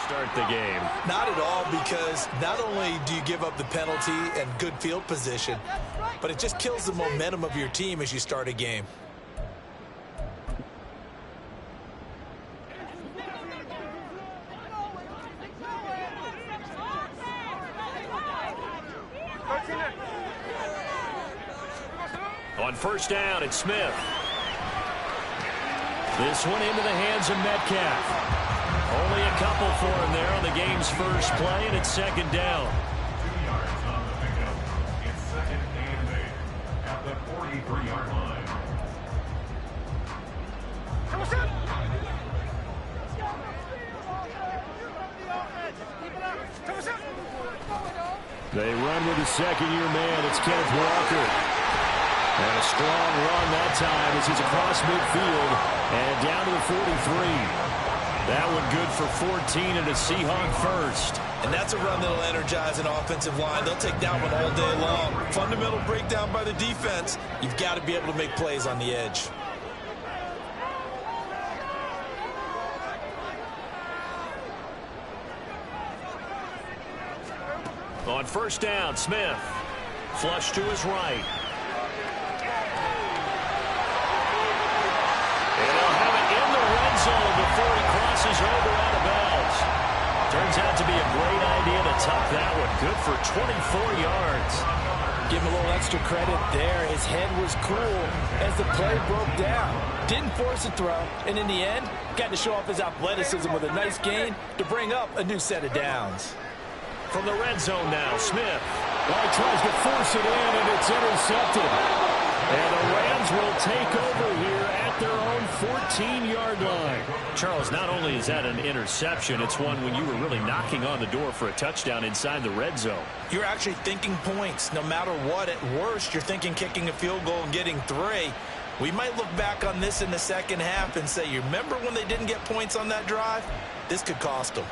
start the game. Not at all, because not only do you give up the penalty and good field position, but it just kills the momentum of your team as you start a game. On first down, it's Smith. This one into the hands of Metcalf. Only a couple for him there on the game's first play, and it's second down. 2 yards on the pickup. It's second and 8 at the 43-yard line. They run with the second-year man. It's Kenneth Walker. And a strong run that time as he's across midfield and down to the 43. That one good for 14 and a Seahawk first. And that's a run that'll energize an offensive line. They'll take that one all day long. Fundamental breakdown by the defense. You've got to be able to make plays on the edge. On first down, Smith. Flush to his right. And he'll have it in the red zone before he crosses over out of bounds. Turns out to be a great idea to tuck that one. Good for 24 yards. Give him a little extra credit there. His head was cool as the play broke down. Didn't force a throw, and in the end, got to show off his athleticism with a nice gain to bring up a new set of downs. From the red zone now, Smith. Well, he tries to force it in, and it's intercepted. And the Rams will take over here at their own 14-yard line. Charles, not only is that an interception, it's one when you were really knocking on the door for a touchdown inside the red zone. You're actually thinking points. No matter what, at worst, you're thinking kicking a field goal and getting 3. We might look back on this in the second half and say, you remember when they didn't get points on that drive? This could cost them.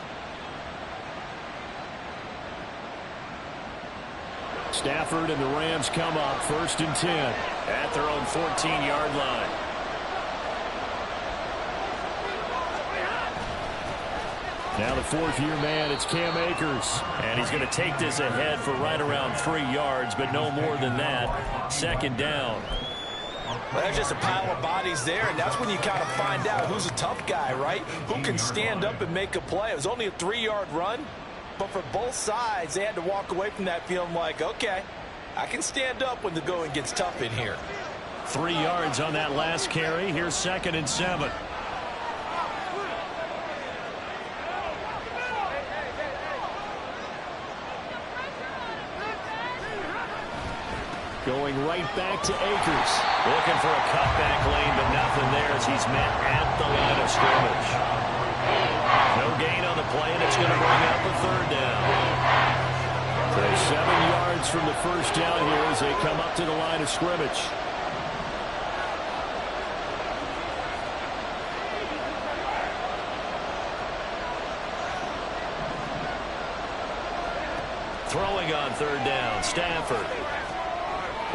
Stafford and the Rams come up first and 10 at their own 14-yard line. Now the fourth-year man, it's Cam Akers. And he's going to take this ahead for right around 3 yards, but no more than that. Second down. Well, there's just a pile of bodies there, and that's when you kind of find out who's a tough guy, right? Who can stand up and make a play. It was only a 3-yard run. But for both sides, they had to walk away from that feeling like, okay, I can stand up when the going gets tough in here. 3 yards on that last carry. Here's second and 7. Going right back to Akers. Looking for a cutback lane, but nothing there as he's met at the line of scrimmage. No gain on the play, and it's going to bring up a third down. So 7 yards from the first down here as they come up to the line of scrimmage. Throwing on third down, Stafford.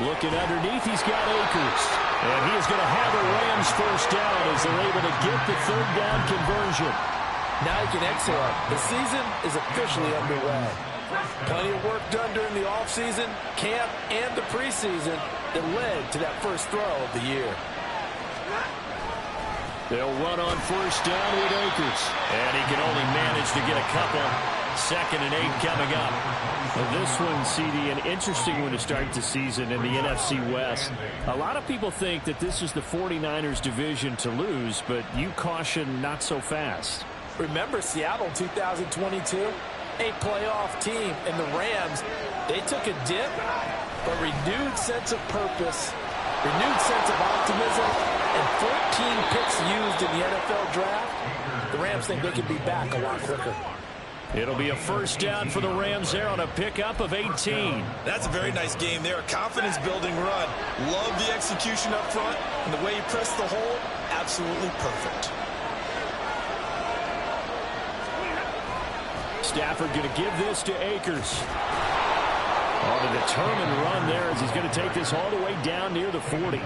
Looking underneath, he's got Akers. And he is going to have a Rams first down as they're able to get the third down conversion. Now he can exhale. The season is officially underway. Plenty of work done during the offseason, camp, and the preseason that led to that first throw of the year. They'll run on first down with Akers. And he can only manage to get a couple. Second and 8 coming up. Well, this one, CD, an interesting one to start the season in the NFC West. A lot of people think that this is the 49ers division to lose, but you caution not so fast. Remember Seattle 2022? A playoff team, and the Rams, they took a dip, but renewed sense of purpose, renewed sense of optimism, and 14 picks used in the NFL draft. The Rams think they can be back a lot quicker. It'll be a first down for the Rams there on a pickup of 18. That's a very nice game there. A confidence-building run. Love the execution up front, and the way he pressed the hole, absolutely perfect. Stafford going to give this to Akers. On a determined run there as he's going to take this all the way down near the 40.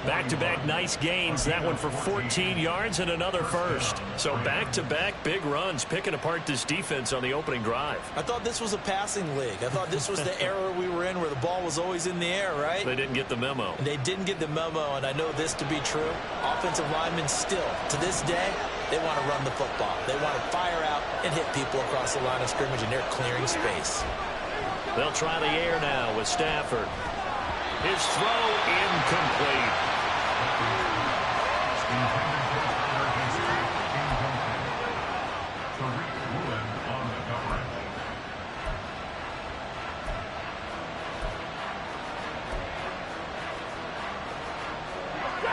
Back-to-back nice gains. That one for 14 yards and another first. So back-to-back big runs, picking apart this defense on the opening drive. I thought this was a passing league. I thought this was the era we were in where the ball was always in the air, right? They didn't get the memo. They didn't get the memo, and I know this to be true. Offensive linemen still, to this day, they want to run the football. They want to fire out and hit people across the line of scrimmage, and they're clearing space. They'll try the air now with Stafford. His throw incomplete.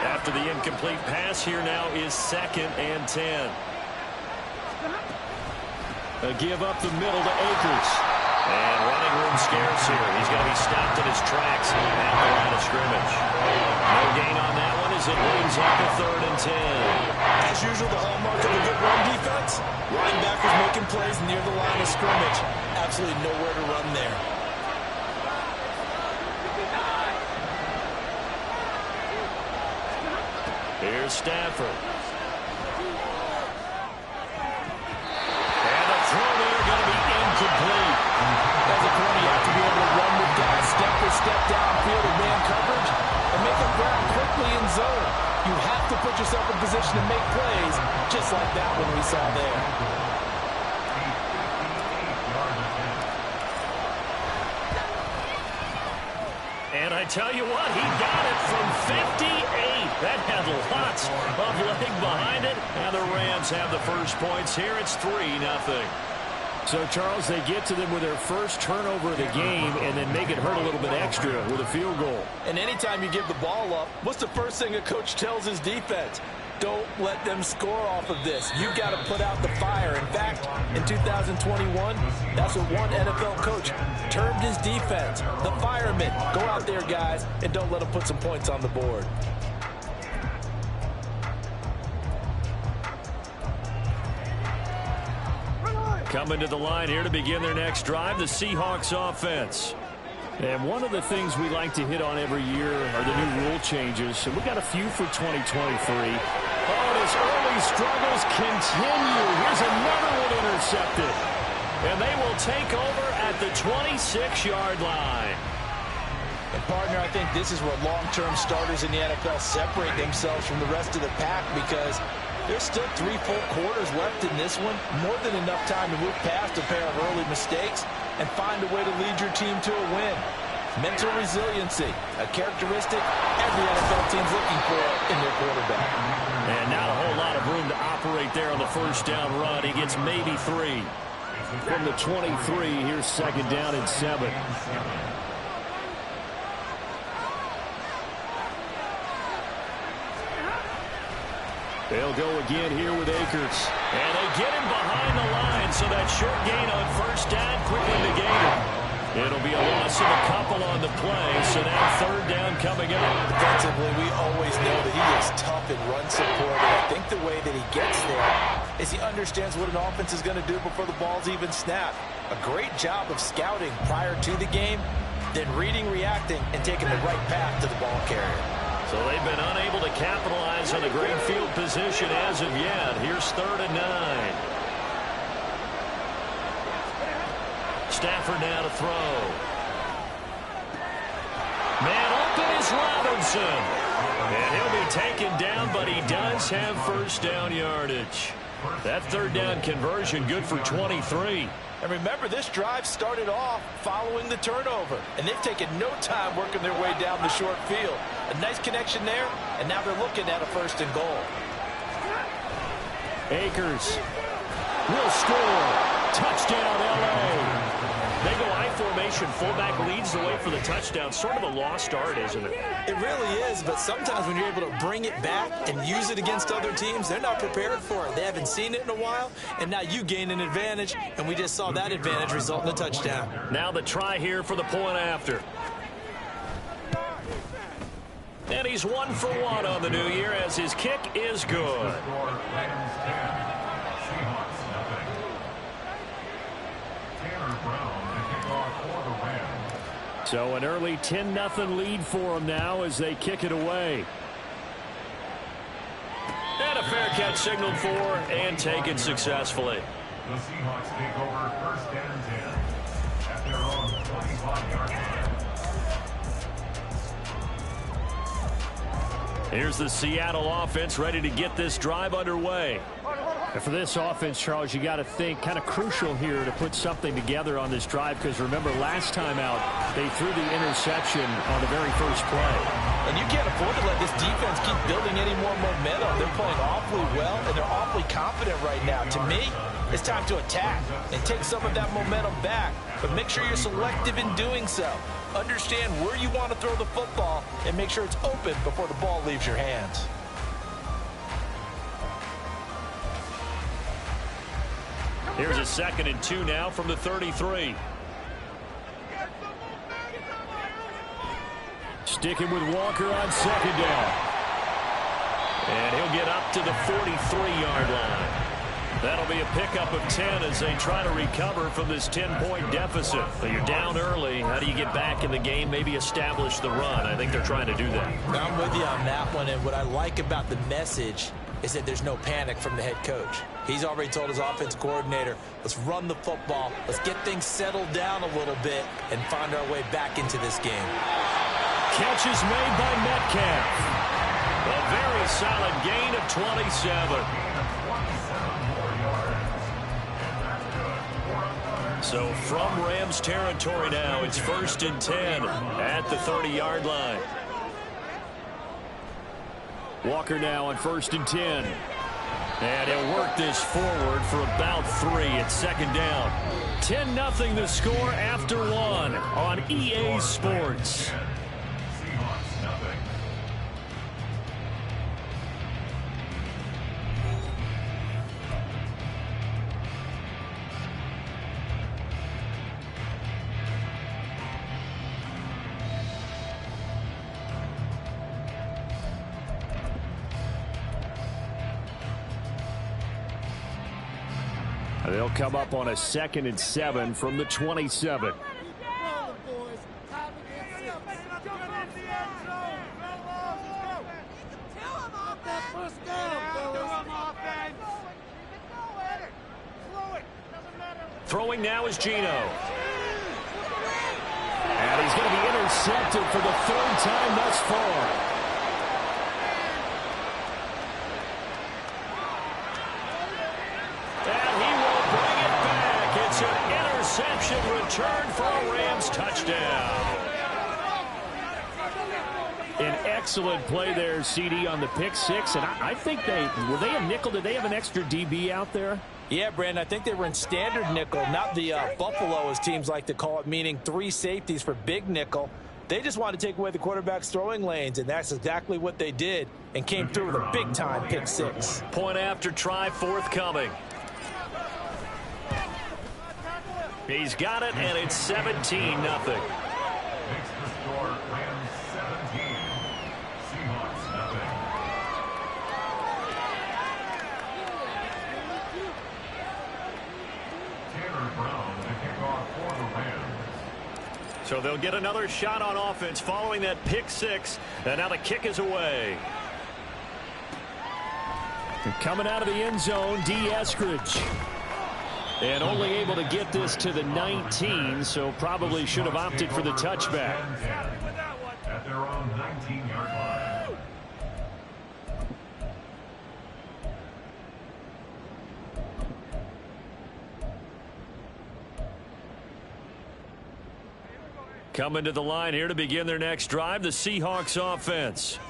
After the incomplete pass, here now is 2nd and 10. A give up the middle to Akers. And running room scarce here. He's going to be stopped in his tracks at the line of scrimmage. No gain on that one as it brings up a 3rd and 10. As usual, the hallmark of a good run defense, linebackers making plays near the line of scrimmage. Absolutely nowhere to run there. Here's Stafford. And a throw there going to be incomplete. As a corner, you have to be able to run with guys step for step downfield in man coverage and make up ground quickly in zone. You have to put yourself in position to make plays, just like that one we saw there. And I tell you what, he got it from 58. That had lots of leg behind it. And the Rams have the first points here. It's 3-0. So, Charles, they get to them with their first turnover of the game and then make it hurt a little bit extra with a field goal. And anytime you give the ball up, what's the first thing a coach tells his defense? Don't let them score off of this. You've got to put out the fire. In fact, in 2021, that's what one NFL coach termed his defense, the firemen. Go out there, guys, and don't let them put some points on the board. Coming to the line here to begin their next drive, the Seahawks offense. And one of the things we like to hit on every year are the new rule changes. So we've got a few for 2023. Oh, his early struggles continue. Here's another one intercepted. And they will take over at the 26-yard line. And, partner, I think this is where long-term starters in the NFL separate themselves from the rest of the pack because there's still 3 full quarters left in this one. More than enough time to move past a pair of early mistakes and find a way to lead your team to a win. Mental resiliency, a characteristic every NFL team's looking for in their quarterback. And not a whole lot of room to operate there on the first down run. He gets maybe 3. From the 23, here's 2nd down and 7. They'll go again here with Akers. And they get him behind the line, so that short gain on first down quickly negated. It'll be a loss of a couple on the play, so now 3rd down coming up. Defensively, we always know that he is tough in run support, and I think the way that he gets there is he understands what an offense is going to do before the ball's even snapped. A great job of scouting prior to the game, then reading, reacting, and taking the right path to the ball carrier. So they've been unable to capitalize on a great field position as of yet. Here's 3rd and 9. Stafford now to throw. Man open is Robinson. And he'll be taken down, but he does have first down yardage. That 3rd down conversion good for 23. And remember, this drive started off following the turnover. And they've taken no time working their way down the short field. A nice connection there, and now they're looking at a 1st and goal. Akers will score. Touchdown, L.A. They go I formation. Fullback leads the way for the touchdown. Sort of a lost art, isn't it? It really is, but sometimes when you're able to bring it back and use it against other teams, they're not prepared for it. They haven't seen it in a while, and now you gain an advantage, and we just saw that advantage result in a touchdown. Now the try here for the point after. And he's 1 for 1 on the new year as his kick is good. So an early 10-0 lead for them now as they kick it away. fair catch signaled for and taken successfully. The Seahawks take over first and 10 at their own 25-yard line. Here's the Seattle offense ready to get this drive underway. And for this offense, Charles, you got to think kind of crucial here to put something together on this drive, because remember last time out they threw the interception on the very first play. And you can't afford to let this defense keep building any more momentum. They're playing awfully well, and they're awfully confident right now. To me, it's time to attack and take some of that momentum back, but make sure you're selective in doing so. Understand where you want to throw the football and make sure it's open before the ball leaves your hands. Here's a 2nd and 2 now from the 33. Sticking with Walker on 2nd down. And he'll get up to the 43-yard line. That'll be a pickup of 10 as they try to recover from this 10-point deficit. But you're down early. How do you get back in the game, maybe establish the run? I think they're trying to do that. I'm with you on that one, and what I like about the message is that there's no panic from the head coach. He's already told his offense coordinator, let's run the football, let's get things settled down a little bit and find our way back into this game. Catch is made by Metcalf. A very solid gain of 27. So from Rams territory now, it's 1st and 10 at the 30-yard line. Walker now on 1st and 10. And he'll work this forward for about 3 at 2nd down. 10-0 the score after 1 on EA Sports. Seahawks nothing. They'll come up on a 2nd and 7 from the 27. Throwing now is Geno. And he's going to be intercepted for the 3rd time thus far. It's an interception return for a Rams touchdown. An excellent play there, CD, on the pick 6. And I think were they a nickel? Did they have an extra DB out there? Yeah, Brandon, I think they were in standard nickel, not the Buffalo, as teams like to call it, meaning 3 safeties for big nickel. They just wanted to take away the quarterback's throwing lanes, and that's exactly what they did and came through with a big-time pick 6. Point after try forthcoming. He's got it, and it's 17-0. Makes the score Rams 17. Seahawks nothing. Tanner Brown to kick off for the Rams. So they'll get another shot on offense following that pick 6, and now the kick is away. Coming out of the end zone, D. Eskridge. And only able to get this to the 19, so probably should have opted for the touchback. At their own 19-yard line. Coming to the line here to begin their next drive, the Seahawks offense.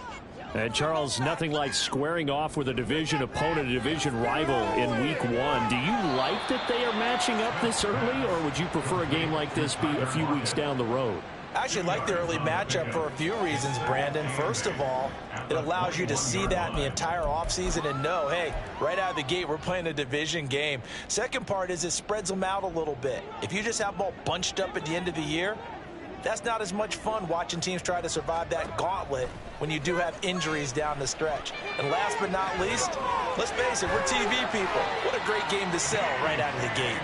And, Charles, nothing like squaring off with a division opponent, a division rival in Week 1. Do you like that they are matching up this early, or would you prefer a game like this be a few weeks down the road? I actually like the early matchup for a few reasons, Brandon. First of all, it allows you to see that in the entire offseason and know, hey, right out of the gate, we're playing a division game. Second part is it spreads them out a little bit. If you just have them all bunched up at the end of the year, that's not as much fun watching teams try to survive that gauntlet when you do have injuries down the stretch. And last but not least, let's face it, we're TV people. What a great game to sell right out of the gate.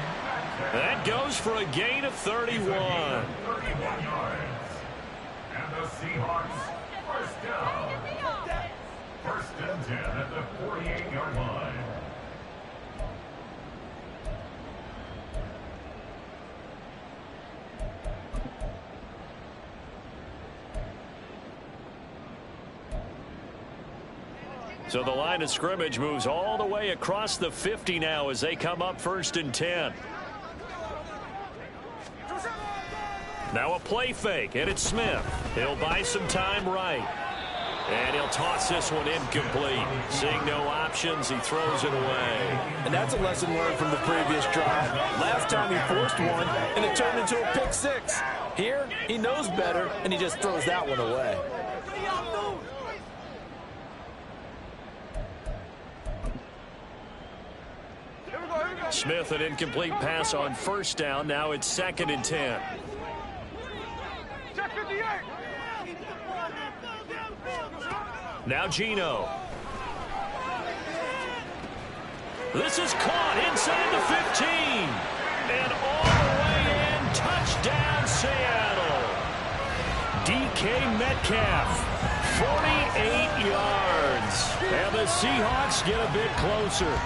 That goes for a gain of 31. 31 yards. And the Seahawks first down. First and 10 at the 48-yard line. So the line of scrimmage moves all the way across the 50 now as they come up first and 10. Now a play fake, and it's Smith. He'll buy some time right. And he'll toss this one incomplete. Seeing no options, he throws it away. And that's a lesson learned from the previous drive. Last time he forced one, and it turned into a pick six. Here, he knows better, and he just throws that one away. Smith, an incomplete pass on first down. Now it's second and 10. Now Geno. This is caught inside the 15. And all the way in. Touchdown, Seattle. DK Metcalf. 48 yards. And the Seahawks get a bit closer.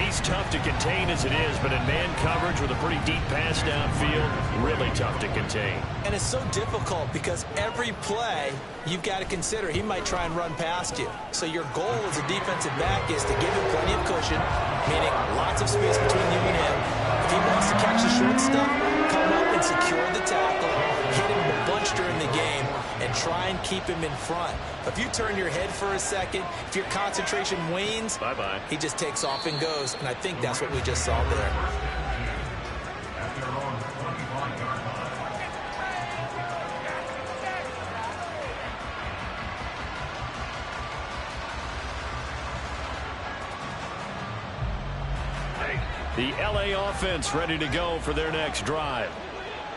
He's tough to contain as it is, but in man coverage with a pretty deep pass downfield, really tough to contain. And it's so difficult because every play you've got to consider he might try and run past you. So your goal as a defensive back is to give him plenty of cushion, meaning lots of space between you and him. If he wants to catch the short stuff, come up and secure the tackle, hit him a bunch during the game, and try and keep him in front. If you turn your head for a second, if your concentration wanes, bye-bye. He just takes off and goes, and I think that's what we just saw there. The LA offense ready to go for their next drive.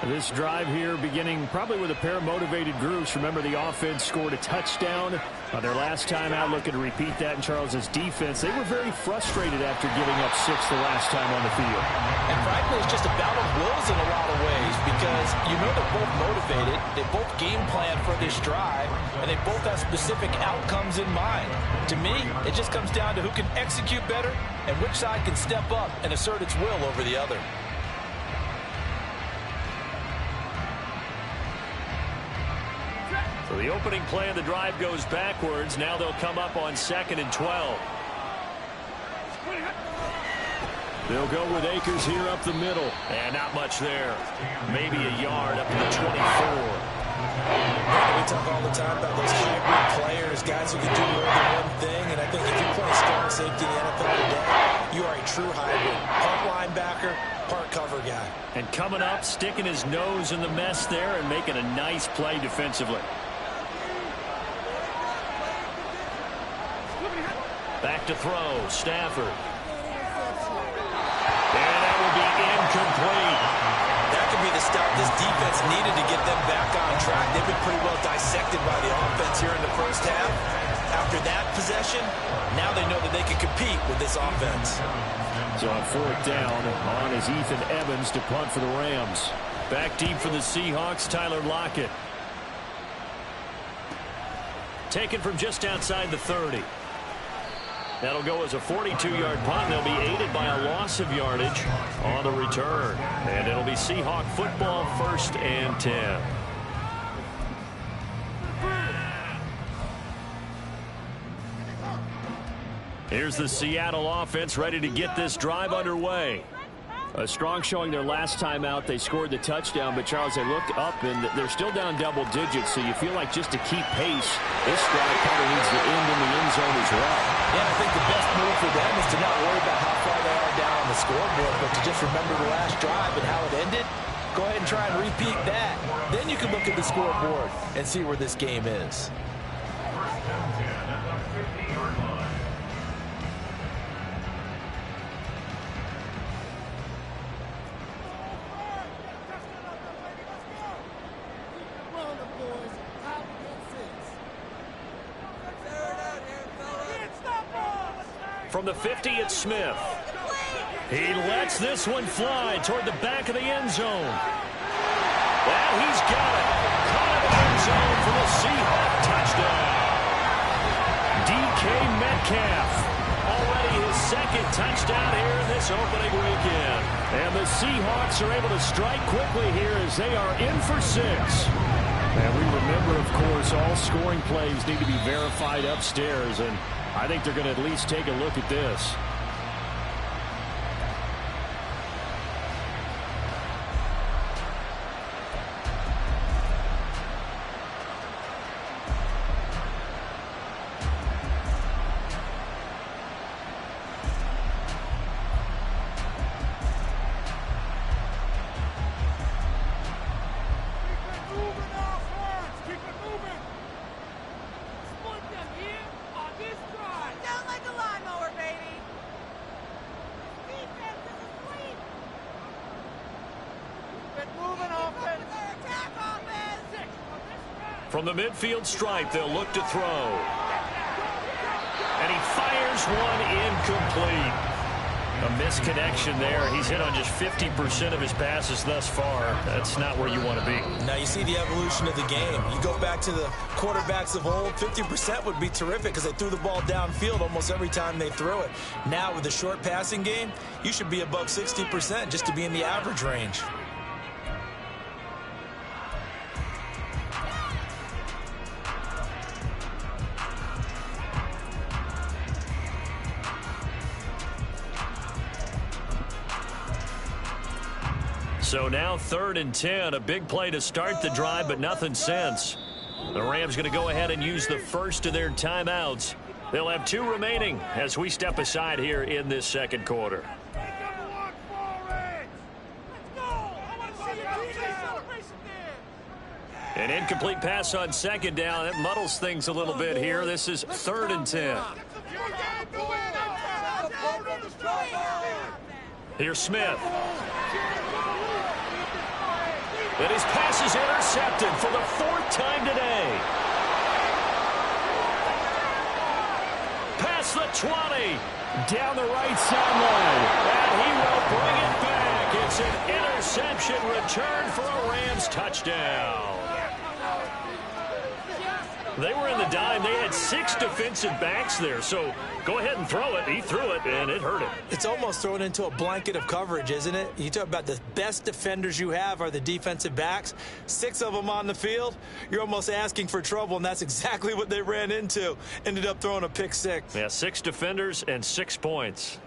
This drive here beginning probably with a pair of motivated groups. Remember, the offense scored a touchdown on their last time out, looking to repeat that in Charles's defense. They were very frustrated after giving up 6 the last time on the field. And frankly, it's just a battle of wills in a lot of ways because you know they're both motivated, they both game plan for this drive, and they both have specific outcomes in mind. To me, it just comes down to who can execute better and which side can step up and assert its will over the other. So the opening play of the drive goes backwards. Now they'll come up on 2nd and 12. They'll go with Akers here up the middle. And not much there. Maybe a yard up to the 24. We talk all the time about those hybrid players, guys who can do more than one thing. And I think if you play strong safety in the NFL today, you are a true hybrid. Part linebacker, part cover guy. And coming up, sticking his nose in the mess there and making a nice play defensively. Back to throw, Stafford. And that will be incomplete. That could be the stop this defense needed to get them back on track. They've been pretty well dissected by the offense here in the first half. After that possession, now they know that they can compete with this offense. So on 4th down, on is Ethan Evans to punt for the Rams. Back deep for the Seahawks, Tyler Lockett. Taken from just outside the 30. That'll go as a 42-yard punt. They'll be aided by a loss of yardage on the return. And it'll be Seahawk football, 1st and 10. Here's the Seattle offense ready to get this drive underway. A strong showing their last time out. They scored the touchdown, but Charles, they looked up, and they're still down double digits, so you feel like just to keep pace, this drive probably needs to end in the end zone as well. Yeah, I think the best move for them is to not worry about how far they are down on the scoreboard, but to just remember the last drive and how it ended. Go ahead and try and repeat that. Then you can look at the scoreboard and see where this game is. First and 10 at the 50-yard line. From the 50, it's Smith. He lets this one fly toward the back of the end zone. Well, he's got it. Caught in the end zone for the Seahawk touchdown. Metcalf. Already his second touchdown here in this opening weekend. And the Seahawks are able to strike quickly here as they are in for 6. And we remember, of course, all scoring plays need to be verified upstairs, and I think they're going to at least take a look at this. From the midfield stripe, they'll look to throw. And he fires one incomplete. A misconnection there. He's hit on just 50% of his passes thus far. That's not where you want to be. Now you see the evolution of the game. You go back to the quarterbacks of old, 50% would be terrific because they threw the ball downfield almost every time they threw it. Now with the short passing game, you should be above 60% just to be in the average range. So now 3rd and 10, a big play to start the drive, but nothing since. The Rams going to go ahead and use the first of their timeouts. They'll have 2 remaining as we step aside here in this second quarter. An incomplete pass on second down. It muddles things a little bit here. This is 3rd and 10. Here's Smith. And his pass is intercepted for the 4th time today. Past the 20. Down the right sideline. And he will bring it back. It's an interception return for a Rams touchdown. They were in the dime. They had 6 defensive backs there. So go ahead and throw it. He threw it, and it hurt him. It's almost thrown into a blanket of coverage, isn't it? You talk about the best defenders you have are the defensive backs. 6 of them on the field. You're almost asking for trouble, and that's exactly what they ran into. Ended up throwing a pick 6. Yeah, 6 defenders and 6 points.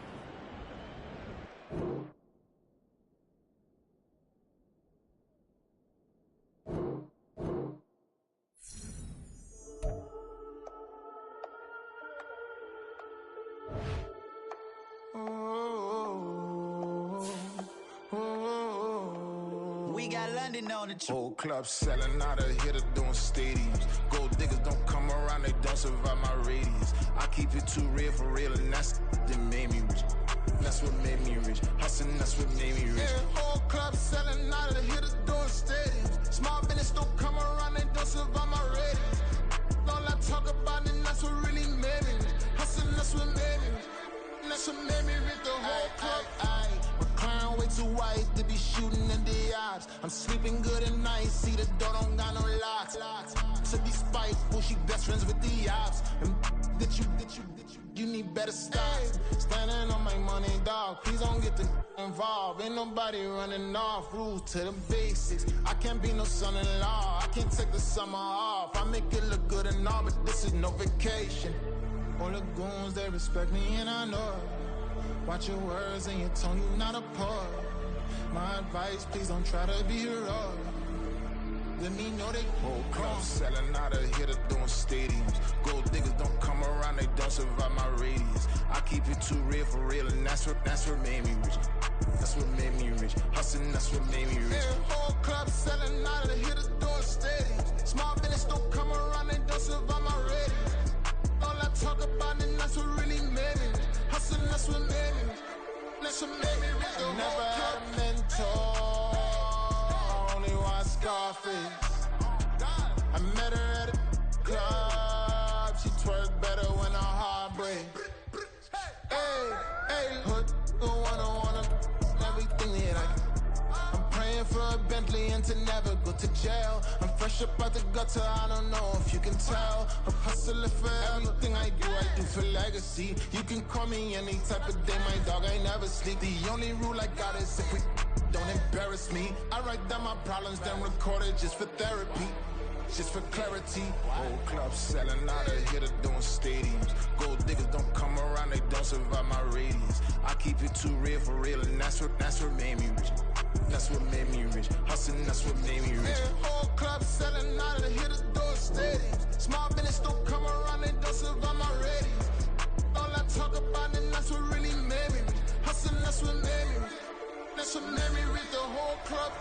We got London on the trip. Whole club selling out of here to doing stadiums. Gold diggers don't come around, they don't survive my radius. I keep it too real for real, and that's that made me rich. That's what made me rich. Hustling, that's what made me rich. Yeah, whole club selling out of here to doing stadiums. Small business don't come around, they don't survive my radius. All I talk about, and that's what really made me rich. Hustling, that's what made me rich. That's what made me rich. The whole club. Recline way too white to be shooting in the eyes. I'm sleeping good at night. See the door don't got no locks. To be spiteful, she best friends with the ops. And you need better stop. Standing on my money, dog. Please don't get involved. Ain't nobody running off. Rules to the basics. I can't be no son-in-law. I can't take the summer off. I make it look good and all, but this is no vacation. All the goons, they respect me and I know it. Watch your words and your tone, you not a poet. My advice, please don't try to be heroic. Let me know they whole club selling out of here to doing stadiums. Gold diggers don't come around, they don't survive my radius. I keep it too real for real, and that's what made me rich. That's what made me rich. Hustling, that's what made me rich. Yeah, whole club selling out of here to doing stadiums. Small business don't come around, they don't survive my radius. All I talk about, and that's what really made me rich. Hustling, that's what made me rich. That's what made me rich. I never had a mentor. Only watch Scarface. I met her at a club. She twerk better when her heart breaks. Hey, put the one on everything that I'm praying in for a Bentley and to never go to jail. I'm fresh up out the gutter, I don't know if you can tell. I'm hustling for everything I do for legacy. You can call me any type of day, my dog, I never sleep. The only rule I got is if we don't embarrass me. I write down my problems, then record it just for therapy. Just for clarity, whole club selling out of here to doing stadiums. Gold diggers don't come around, they don't survive my radius. I keep it too real for real, and that's what made me rich. That's what made me rich. Hustling, that's what made me rich. Yeah, whole club selling out of here to doing stadiums. Small business don't come around, they don't survive my radius. All I talk about, and that's what really made me rich. Hustling, that's what made me rich. That's what made me rich. The whole club.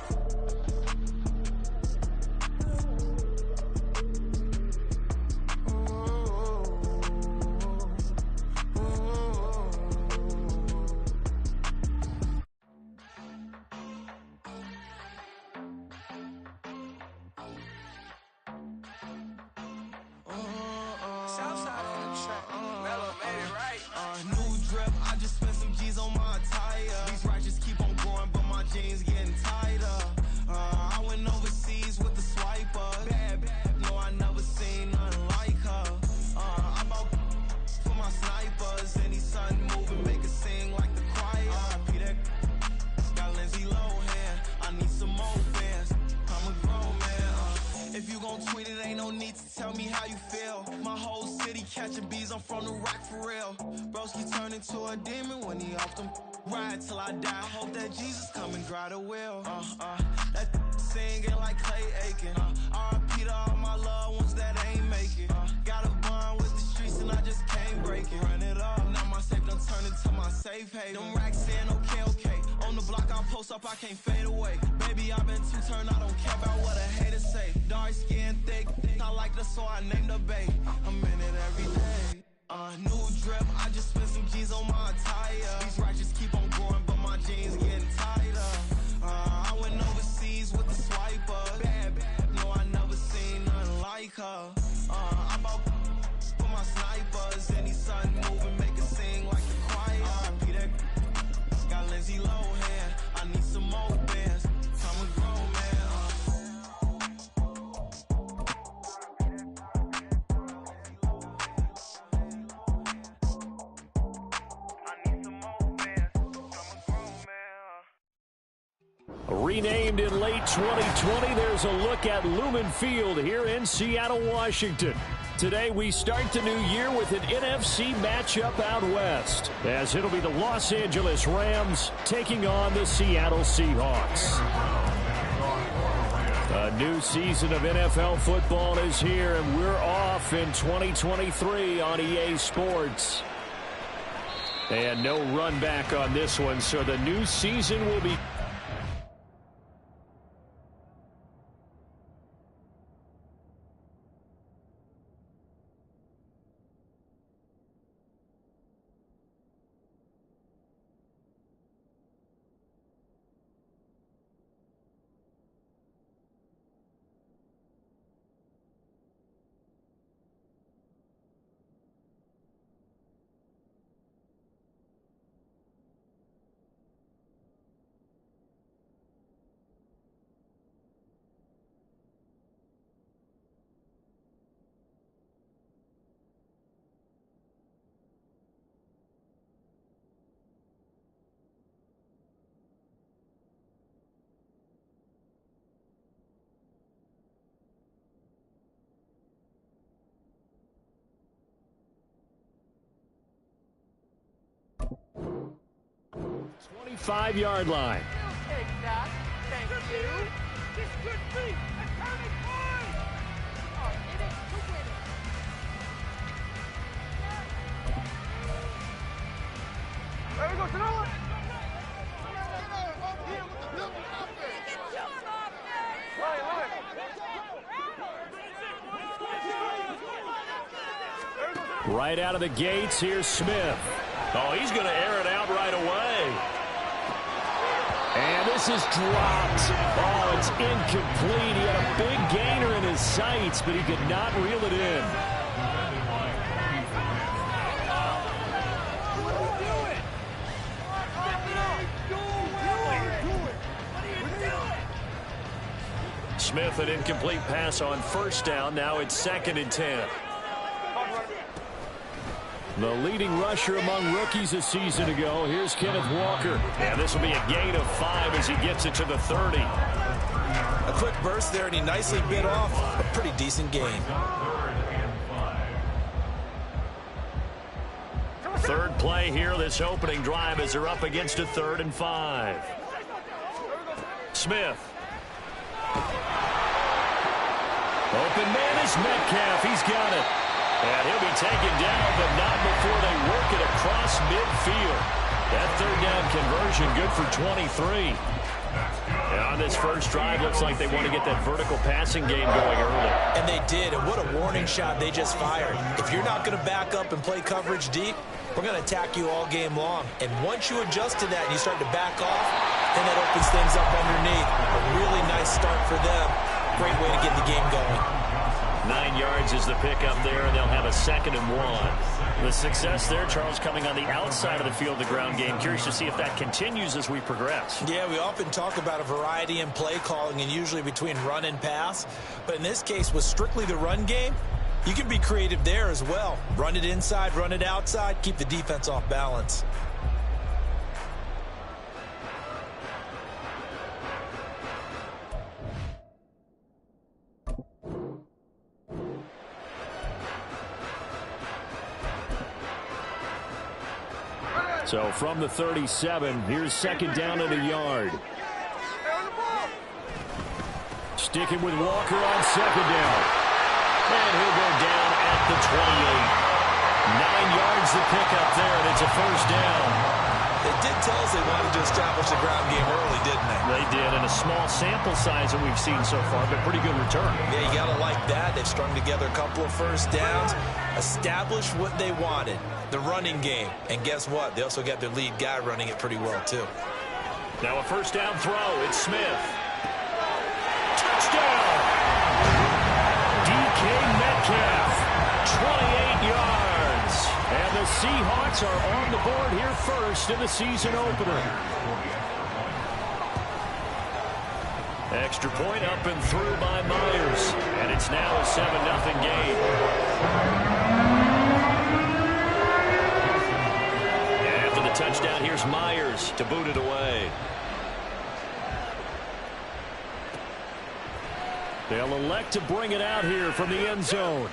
I can't fade away. Baby, I've been too turned, I don't care about what a hater say. Dark skin, thick, I like the so I named the babe. I'm in it every day. New drip, I just spent some G's on my attire. These righteous keep on growing, but my jeans getting tighter. I went overseas with the swiper. Bad, no, I never seen nothing like her. I bought for my snipers. Any sun moving, make it sing like the choir. Peter got Lindsay Lohan. I need some more bands. Come and grow, man. I need some more bands. Come and grow, man. Renamed in late 2020, there's a look at Lumen Field here in Seattle, Washington. Today, we start the new year with an NFC matchup out west, as it'll be the Los Angeles Rams taking on the Seattle Seahawks. A new season of NFL football is here, and we're off in 2023 on EA Sports. And no run back on this one, so the new season will be... Five-yard line. Take that. Thank you. This could be a turning point. Oh, in it to win it. There we go. To the one. Right out of the gates, here's Smith. Oh, he's going to air it out right away. And this is dropped. Oh, it's incomplete. He had a big gainer in his sights, but he could not reel it in. Smith, an incomplete pass on first down. Now it's 2nd and 10. The leading rusher among rookies a season ago. Here's Kenneth Walker. And this will be a gain of 5 as he gets it to the 30. A quick burst there, and he nicely bit off a pretty decent gain. Third play here, this opening drive, as they're up against a 3rd and 5. Smith. Open man is Metcalf. He's got it. And he'll be taken down, but not before they work it across midfield. That 3rd down conversion good for 23. And on this first drive, looks like they want to get that vertical passing game going early. And they did, and what a warning shot they just fired. If you're not going to back up and play coverage deep, we're going to attack you all game long. And once you adjust to that and you start to back off, then that opens things up underneath. A really nice start for them. Great way to get the game going. 9 yards is the pickup there, and they'll have a 2nd and 1. The success there, Charles, coming on the outside of the field, the ground game. Curious to see if that continues as we progress. Yeah, we often talk about a variety in play calling and usually between run and pass. But in this case, with strictly the run game, you can be creative there as well. Run it inside, run it outside, keep the defense off balance. So from the 37, here's 2nd down and a yard. Sticking with Walker on 2nd down. And he'll go down at the 28. 9 yards the pickup there, and it's a 1st down. They did tell us they wanted to establish the ground game early, didn't they? They did, and a small sample size that we've seen so far, but pretty good return. Yeah, you got to like that. They've strung together a couple of 1st downs, established what they wanted, the running game. And guess what? They also got their lead guy running it pretty well, too. Now a 1st down throw. It's Smith. Touchdown! DK Metcalf, 28 yards. And the Seahawks are on the board here first in the season opener. Extra point up and through by Myers. And it's now a 7-0 game. And after the touchdown, here's Myers to boot it away. They'll elect to bring it out here from the end zone.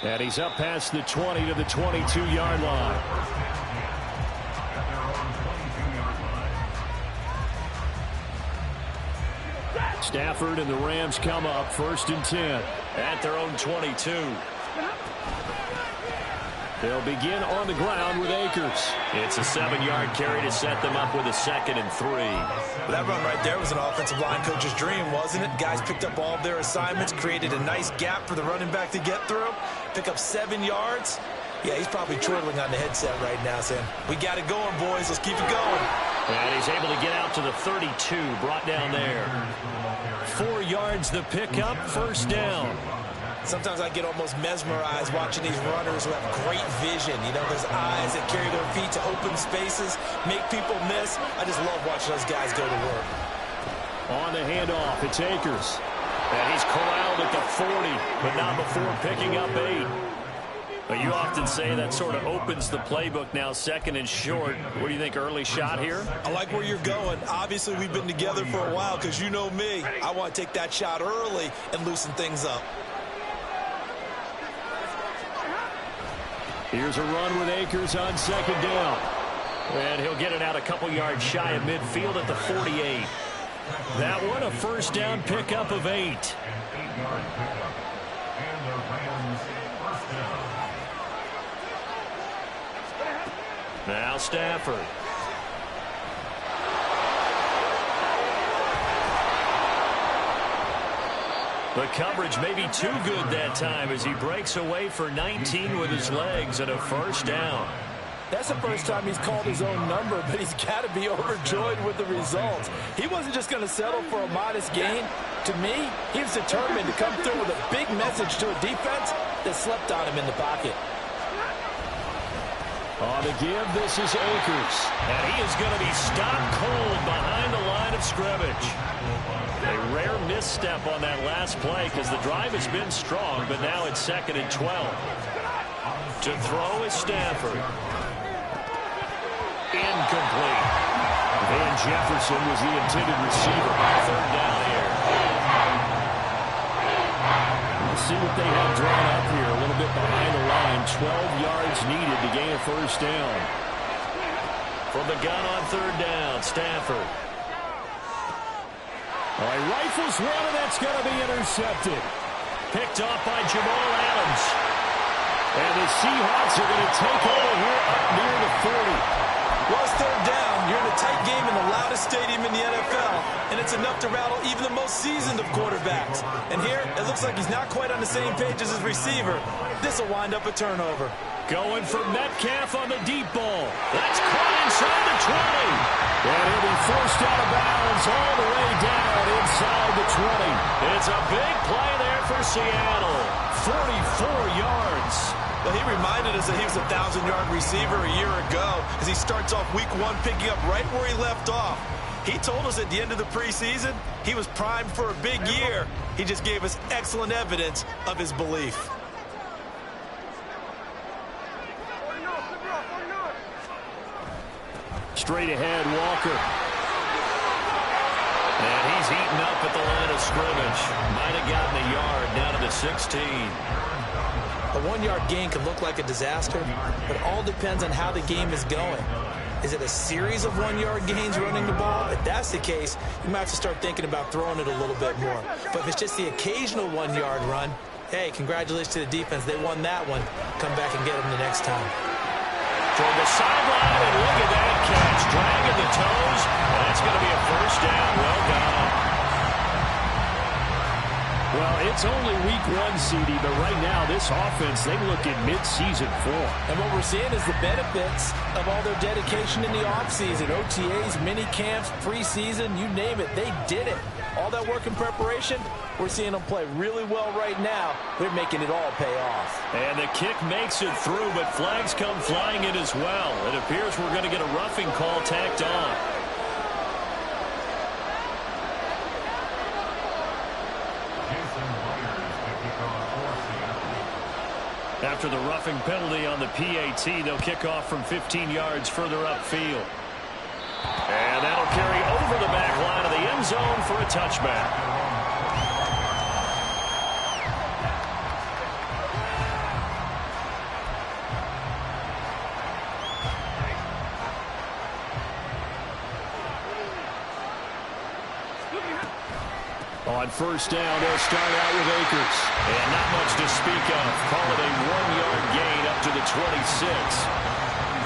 And he's up past the 20 to the 22-yard line. Stafford and the Rams come up 1st and 10. At their own 22. They'll begin on the ground with Akers. It's a 7-yard carry to set them up with a 2nd and 3. That run right there was an offensive line coach's dream, wasn't it? Guys picked up all of their assignments, created a nice gap for the running back to get through, pick up 7 yards. Yeah, he's probably chortling on the headset right now saying, we got it going, boys. Let's keep it going. And he's able to get out to the 32, brought down there. 4 yards the pickup, 1st down. Sometimes I get almost mesmerized watching these runners who have great vision. You know, those eyes that carry their feet to open spaces, make people miss. I just love watching those guys go to work. On the handoff, it's Akers. And he's corralled at the 40, but not before picking up 8. But you often say that sort of opens the playbook now, 2nd and short. What do you think, early shot here? I like where you're going. Obviously, we've been together for a while because you know me. I want to take that shot early and loosen things up. Here's a run with Akers on 2nd down. And he'll get it out a couple yards shy of midfield at the 48. That one, a 1st down pickup of 8. Now Stafford. The coverage may be too good that time as he breaks away for 19 with his legs and a 1st down. That's the first time he's called his own number, but he's got to be overjoyed with the results. He wasn't just going to settle for a modest gain. To me, he was determined to come through with a big message to a defense that slept on him in the pocket. On the give, this is Akers. And he is going to be stopped cold behind the line of scrimmage. scrimmage. A rare misstep on that last play because the drive has been strong, but now it's 2nd and 12. To throw is Stafford. Incomplete. Van Jefferson was the intended receiver. 3rd down here. We'll see what they have drawn up here. A little bit behind the line. 12 yards needed to gain a 1st down. From the gun on 3rd down, Stafford. All right, rifles one, and that's going to be intercepted. Picked off by Jamal Adams. And the Seahawks are going to take over here up near the 40. Well, it's 3rd down. You're in a tight game in the loudest stadium in the NFL, and it's enough to rattle even the most seasoned of quarterbacks. And here, it looks like he's not quite on the same page as his receiver. This will wind up a turnover. Going for Metcalf on the deep ball. That's caught inside the 20. And he'll be forced out of bounds all the way down inside the 20. It's a big play there for Seattle. 44 yards. Well, he reminded us that he was a 1,000-yard receiver a year ago as he starts off week 1 picking up right where he left off. He told us at the end of the preseason he was primed for a big year. He just gave us excellent evidence of his belief. Straight ahead, Walker. And he's eaten up at the line of scrimmage. Might have gotten a yard down to the 16. A 1-yard gain can look like a disaster, but all depends on how the game is going. Is it a series of 1-yard gains running the ball? If that's the case, you might have to start thinking about throwing it a little bit more. But if it's just the occasional 1-yard run, hey, congratulations to the defense. They won that one. Come back and get them the next time. From the sideline, and look at that catch. Dragging the toes, and that's going to be a 1st down. Well done. Well, it's only week 1, CD, but right now this offense, they look in mid-season form. And what we're seeing is the benefits of all their dedication in the offseason. OTAs, mini camps, preseason, you name it, they did it. All that work in preparation, we're seeing them play really well right now. They're making it all pay off. And the kick makes it through, but flags come flying in as well. It appears we're going to get a roughing call tacked on. After the roughing penalty on the PAT, they'll kick off from 15 yards further upfield. And that'll carry over the back line of the end zone for a touchback. On 1st down, they'll start out with Akers. And not much to speak of. Call it a 1-yard gain up to the 26.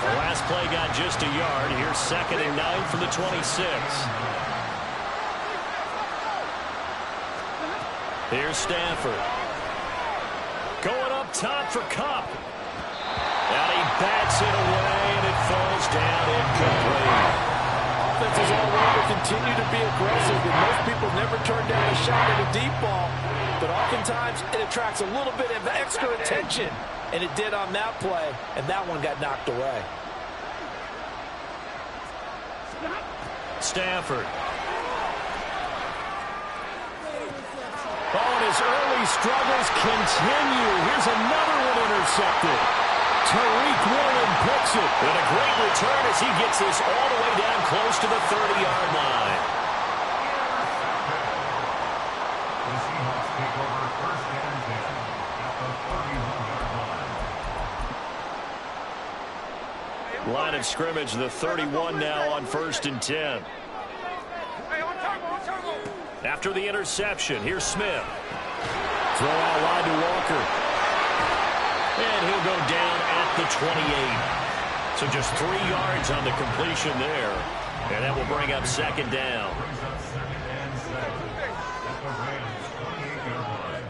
The last play got just a yard. Here's 2nd and 9 from the 26. Here's Stafford. Going up top for Kupp. And he bats it away, and it falls down incomplete. Offenses all over continue to be aggressive, and most people never turn down a shot at a deep ball. But oftentimes, it attracts a little bit of extra attention, and it did on that play, and that one got knocked away. Stafford. Oh, and his early struggles continue. Here's another one intercepted. Tariq Woolen picks it. And a great return as he gets this all the way down close to the 30-yard line. The Seahawks take over 1st and 10 at the 31-yard line. Line of scrimmage, the 31 now on 1st and 10. After the interception, here's Smith. Throw out wide to Walker. And he'll go down at the 28. So just 3 yards on the completion there. And that will bring up 2nd down. Brings up 2nd and 7 at the Rams 28-yard line.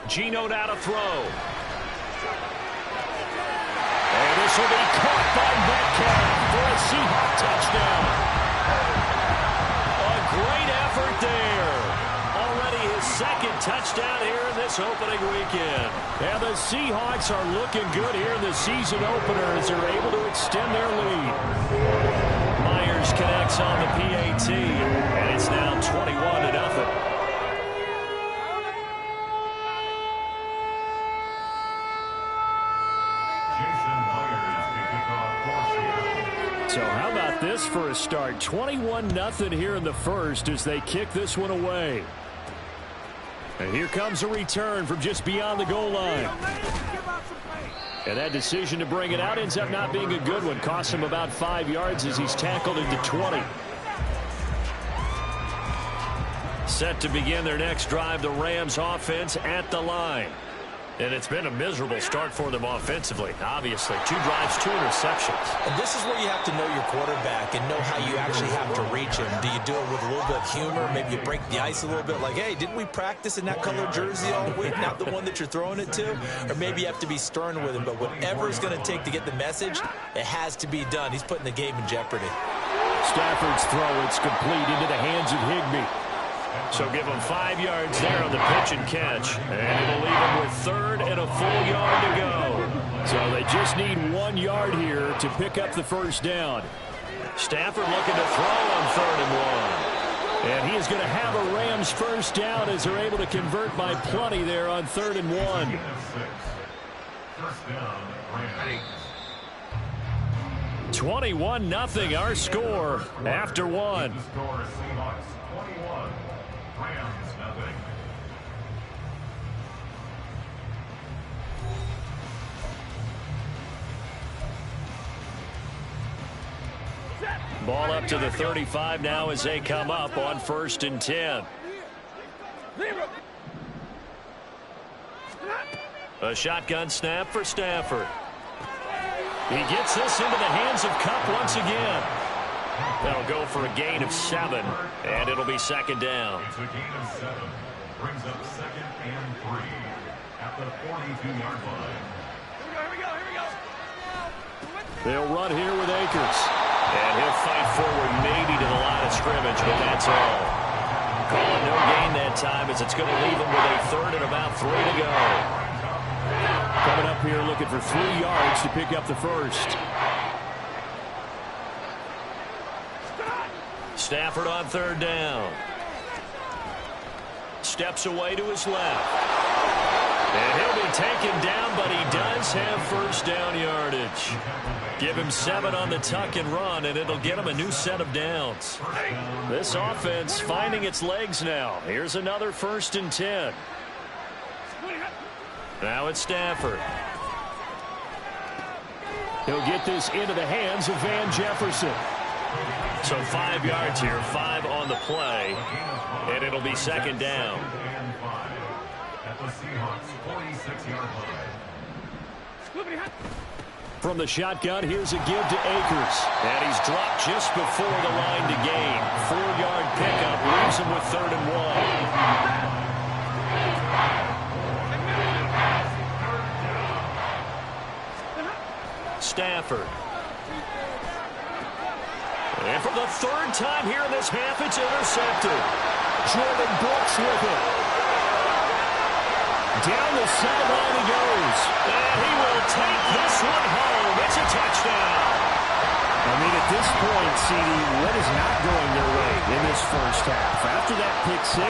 Geno now to throw. And this will be caught by Metcalf for a Seahawk touchdown. A great effort there. Already his 2nd touchdown here in this opening weekend. And the Seahawks are looking good here in the season opener as they're able to extend their lead. Myers connects. So how about this for a start? 21-0 here in the first as they kick this one away. And here comes a return from just beyond the goal line. And that decision to bring it out ends up not being a good one. Costs him about 5 yards as he's tackled into 20. Set to begin their next drive, the Rams offense at the line. And it's been a miserable start for them offensively. Obviously, 2 drives, 2 interceptions. And this is where you have to know your quarterback and know how you actually have to reach him. Do you do it with a little bit of humor? Maybe you break the ice a little bit like, hey, didn't we practice in that color jersey all week? Not the one that you're throwing it to? Or maybe you have to be stern with him. But whatever it's going to take to get the message, it has to be done. He's putting the game in jeopardy. Stafford's throw, it's complete into the hands of Higbee. So give him 5 yards there on the pitch and catch. And it'll leave him with 3rd and a full yard to go. So they just need 1 yard here to pick up the first down. Stafford looking to throw on 3rd and 1. And he is going to have a Rams first down as they're able to convert by plenty there on 3rd and 1. First down, Rams. 21-0 our score after 1. The score is Seahawks 21, Rams 0. Ball up to the 35 now as they come up on 1st and 10. A shotgun snap for Stafford. He gets this into the hands of Kupp once again. That'll go for a gain of 7, and it'll be 2nd down. It's a gain of 7. Brings up 2nd and 3 at the 42-yard line. Here we go. They'll run here with Akers. And he'll fight forward maybe to the line of scrimmage, but that's all. Calling no gain that time as it's going to leave him with a 3rd and about 3 to go. Coming up here looking for 3 yards to pick up the first. Stafford on 3rd down. Steps away to his left. And he'll be taken down, but he does have first down yardage. Give him 7 on the tuck and run, and it'll get him a new set of downs. This offense finding its legs now. Here's another 1st and 10. Now it's Stafford. He'll get this into the hands of Van Jefferson. So 5 yards here, 5 on the play, and it'll be 2nd down. At the Seahawks 46-yard line. From the shotgun, here's a give to Akers. And he's dropped just before the line to gain. 4-yard pickup leaves him with 3rd and 1. Stafford. And for the 3rd time here in this half, it's intercepted. Jordan Brooks with it. Down the sideline he goes. And he will take this one home. It's a touchdown. I mean, at this point, CD, what is not going their way in this first half? After that pick 6,